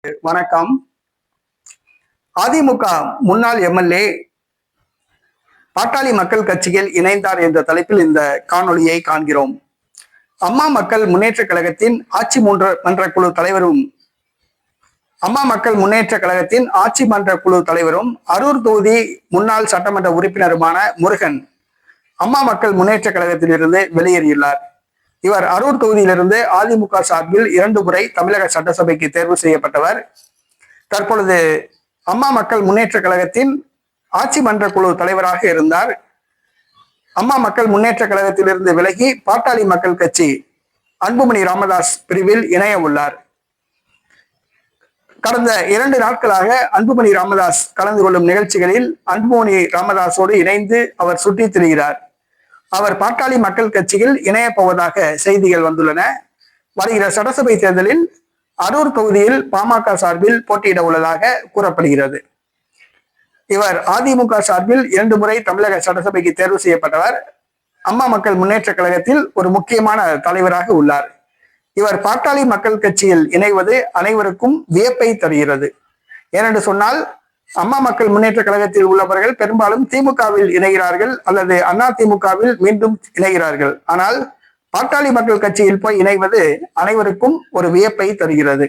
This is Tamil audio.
வணக்கம். அதிமுக முன்னாள் எம்எல்ஏ பாட்டாளி மக்கள் கட்சியில் இணைந்தார் என்ற தலைப்பில் இந்த காணொளியை காண்கிறோம். அம்மா மக்கள் முன்னேற்ற கழகத்தின் ஆட்சி மன்ற குழு தலைவரும் அரூர் தொகுதி முன்னாள் சட்டமன்ற உறுப்பினருமான முருகன் அம்மா மக்கள் முன்னேற்ற கழகத்திலிருந்து வெளியேறியுள்ளார். இவர் அரூர் தொகுதியிலிருந்து அதிமுக சார்பில் 2 முறை தமிழக சட்டசபைக்கு தேர்வு செய்யப்பட்டவர். தற்பொழுது அம்மா மக்கள் முன்னேற்ற கழகத்தின் ஆட்சி மன்ற குழு தலைவராக இருந்தார். அம்மா மக்கள் முன்னேற்ற கழகத்திலிருந்து விலகி பாட்டாளி மக்கள் கட்சி அன்புமணி ராமதாஸ் பிரிவில் இணைய உள்ளார். கடந்த 2 நாட்களாக அன்புமணி ராமதாஸ் கலந்து கொள்ளும் நிகழ்ச்சிகளில் அன்புமணி ராமதாஸோடு இணைந்து அவர் சுற்றித் திரிகிறார். அவர் பாட்டாளி மக்கள் கட்சியில் இணைய போவதாக செய்திகள் வந்துள்ளன. வருகிற சட்டசபை தேர்தலில் அரூர் தொகுதியில் பாமக சார்பில் போட்டியிட உள்ளதாக கூறப்படுகிறது. இவர் அதிமுக சார்பில் 2 முறை தமிழக சட்டசபைக்கு தேர்வு செய்யப்பட்டவர். அம்மா மக்கள் முன்னேற்ற கழகத்தில் ஒரு முக்கியமான தலைவராக உள்ளார். இவர் பாட்டாளி மக்கள் கட்சியில் இணைவது அனைவருக்கும் வியப்பை தருகிறது. ஏனென்று சொன்னால், அம்மா மக்கள் முன்னேற்ற கழகத்தில் உள்ளவர்கள் பெரும்பாலும் திமுகவில் இணைகிறார்கள் அல்லது அதிமுகவில் மீண்டும் இணைகிறார்கள். ஆனால் பாட்டாளி மக்கள் கட்சியில் போய் இணைவது அனைவருக்கும் ஒரு வியப்பை தருகிறது.